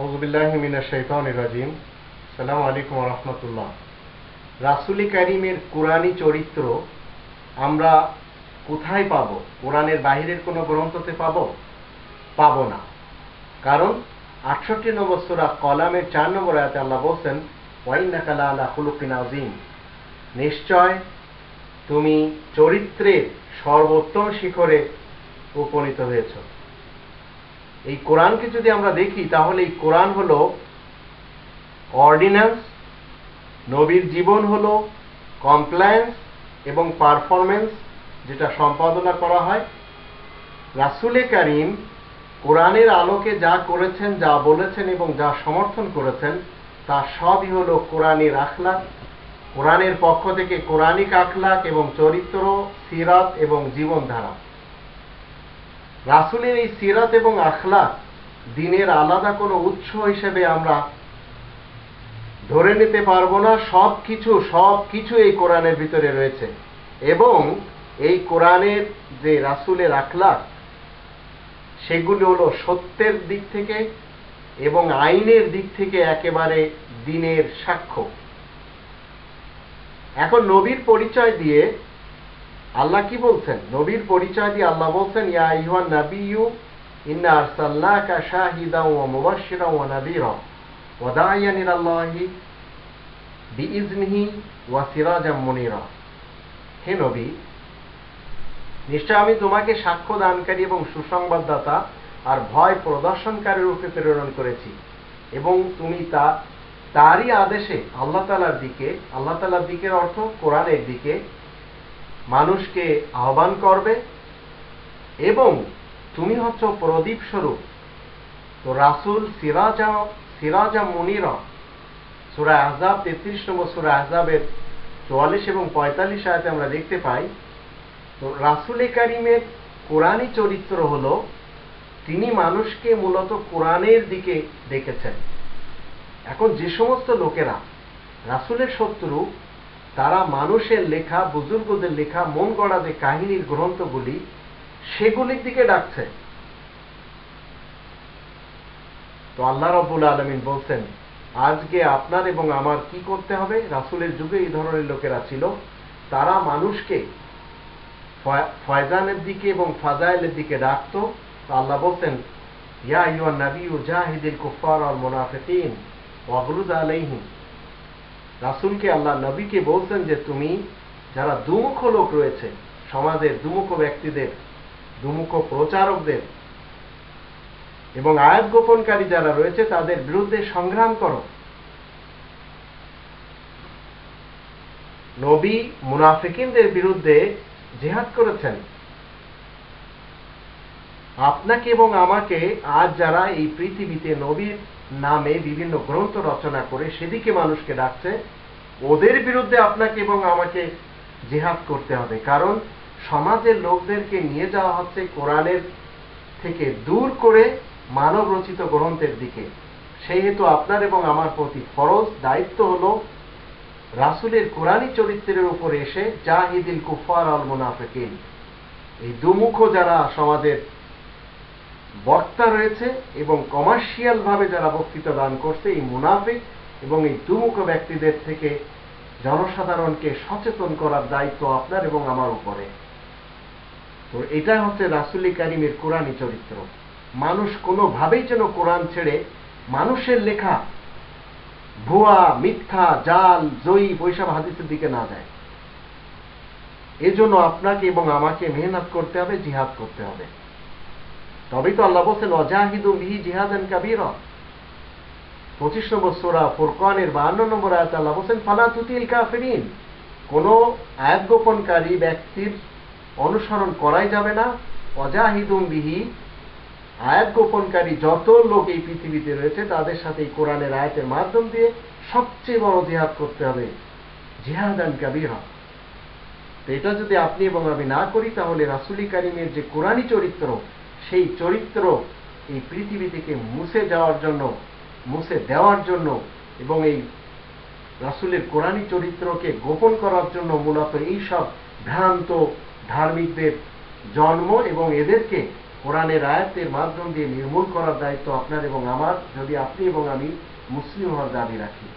আউযুবিল্লাহি মিনাশ শাইতানির রাজিম। আসসালামু আলাইকুম ওয়া রাহমাতুল্লাহ। রাসূল কারীমের কুরআনী চরিত্র আমরা কোথায় পাব? কোরআনের বাহিরের কোনো গ্রন্থতে পাবো না। কারণ ৬৮ নম্বর সূরা কলামের ৪ নম্বর আয়াতে আল্লাহ বলেন, ওয়া ইন্নাকা লাআলা খুলুকিন আযীম, নিশ্চয় তুমি চরিত্রের সর্বোত্তম শিখরে উপনীত হয়েছ। এই কোরআনকে যদি আমরা দেখি তাহলে এই কোরআন হলো অর্ডিন্যান্স, নবীর জীবন হলো কমপ্লায়েন্স এবং পারফরমেন্স, যেটা সম্পাদনা করা হয়। রাসূল কারীম কোরআনের আলোকে যা করেছেন, যা বলেছেন এবং যা সমর্থন করেছেন তা সবই হলো কোরআনের আখলাক, কোরআনের পক্ষ থেকে কোরআনিক আখলাক এবং চরিত্র, সিরাত এবং জীবনধারা। রাসূলের এই সিরাত এবং আখলাক দ্বীনের আলাদা কোনো উৎস হিসেবে আমরা ধরে নিতে পারবো না। সবকিছু এই কোরআনের ভিতরে রয়েছে এবং এই কোরআনের যে রাসূলের আখলাক সেগুলি হলো সত্যের দিক থেকে এবং আইনের দিক থেকে একেবারে দ্বীনের সাক্ষ্য। এখন নবীর পরিচয় দিয়ে আল্লাহ কি বলছেন? নবীর পরিচয় দিয়ে আল্লাহ বলছেন, ইয়া আইয়ুহান নাবিয়্যু ইন্না আরসালনাকা শাহিদান ওয়া মুবাশশিরান ওয়া নাযীরা ওয়া দাঈয়ান ইলাল্লাহি বিইজনিহি ওয়া সিরাজাম মুনীরা। হে নবী, নিশ্চয় আমি তোমাকে সাক্ষ্য দানকারী এবং সুসংবাদদাতা আর ভয় প্রদর্শনকারী রূপে প্রেরণ করেছি এবং তুমি তারই আদেশে আল্লাহ তাআলার দিকের অর্থ কোরআনের দিকে মানুষকে আহ্বান করবে এবং তুমি হচ্ছ প্রদীপ স্বরূপ। তো রাসূল সিরাজা মুনীরা, সূরা আহজাব ৩৩ নম্বর সূরা আহজাবের ৪৪ এবং ৪৫ আয়াতে আমরা দেখতে পাই। তো রাসূল কারীমের কোরআনী চরিত্র হলো তিনি মানুষকে মূলত কোরআনের দিকে ডেকেছেন। এখন যে সমস্ত লোকেরা রাসূলের শত্রু, তারা মানুষের লেখা, বুজুর্গদের লেখা মন গড়া যে কাহিনীর গ্রন্থগুলি সেগুলির দিকে ডাকছে। তো আল্লাহ রাব্বুল আলামিন বলছেন, আজকে আপনার এবং আমার কি করতে হবে? রাসূলের যুগে এই ধরনের লোকেরা ছিল, তারা মানুষকে ফয়জানের দিকে এবং ফাজাইলের দিকে ডাকতো। তো আল্লাহ বলছেন, ইয়া আইয়ুহান নাবিয়্যু জাহিদিল কুফার ওয়াল মুনাফিকিন ওয়াগলুজ আলাইহিম। রাসূলকে, আল্লাহ নবীকে বলছেন যে তুমি যারা দুমুখ লোক রয়েছে, সমাজের দুমুখ ব্যক্তিদের, দুমুখ প্রচারকদের এবং আয়াত গোপনকারী যারা রয়েছে তাদের বিরুদ্ধে সংগ্রাম করো। নবী মুনাফিকিনদের বিরুদ্ধে জিহাদ করেছেন। আপনাকে এবং আমাকে আজ যারা এই পৃথিবীতে নবীর নামে বিভিন্ন গ্রন্থ রচনা করে সেদিকে মানুষকে ডাকছে, ওদের বিরুদ্ধে আপনাকে এবং আমাকে জিহাদ করতে হবে। কারণ সমাজের লোকদেরকে নিয়ে যাওয়া হচ্ছে কোরআনের থেকে দূর করে মানব রচিত গ্রন্থের দিকে। সেই হেতু আপনার এবং আমার প্রতি ফরজ দায়িত্ব হলো রাসূলের কোরআনী চরিত্রের উপরে এসে জাহিদিল কুফার আল মুনাফিকিন, এই দুমুখ যারা সমাজের বক্তা রয়েছে এবং কমার্শিয়াল ভাবে যারা বক্তৃতা দান করছে, এই মুনাফিক এবং এই দুমুখ ব্যক্তিদের থেকে জনসাধারণকে সচেতন করার দায়িত্ব আপনার এবং আমার উপরে। তো এটা হচ্ছে রাসূল কারীমের কোরআনী চরিত্র। মানুষ কোনোভাবেই যেন কোরআন ছেড়ে মানুষের লেখা ভুয়া, মিথ্যা, জাল, জয়ী বৈশাখ হাদিসের দিকে না যায়। এজন্য আপনাকে এবং আমাকে মেহনত করতে হবে, জিহাদ করতে হবে। তবেই তো আল্লাহ বলছেন, ওয়াজাহিদু বিহি জিহাদান কাবীরা। ২৫ নম্বর সূরা ফুরকানের ৫২ নম্বর আয়াতে আল্লাহ বলছেন, ফালা তুতিল কাফিরিন। কোন আয়াত গোপনকারী ব্যক্তির অনুসরণ করাই যাবে না। ওয়াজাহিদু বিহি, আয়াত গোপনকারী যত লোক এই পৃথিবীতে রয়েছে তাদের সাথে এই কোরআনের আয়াতের মাধ্যম দিয়ে সবচেয়ে বড় জিহাদ করতে হবে, জিহাদান কাবীরা। তো এটা যদি আপনি এবং আমি না করি তাহলে রাসূল কারীমের যে কোরআনী চরিত্র, সেই চরিত্র এই পৃথিবী থেকে মুছে দেওয়ার জন্য এবং এই রাসূলের কোরআনী চরিত্রকে গোপন করার জন্য মূলত এই সব ভ্রান্ত ধার্মিকদের জন্ম এবং এদেরকে কোরআনের আয়াতের মাধ্যম দিয়ে নির্মূল করার দায়িত্ব আপনার এবং আমার, যদি আপনি এবং আমি মুসলিম হওয়ার দাবি রাখি।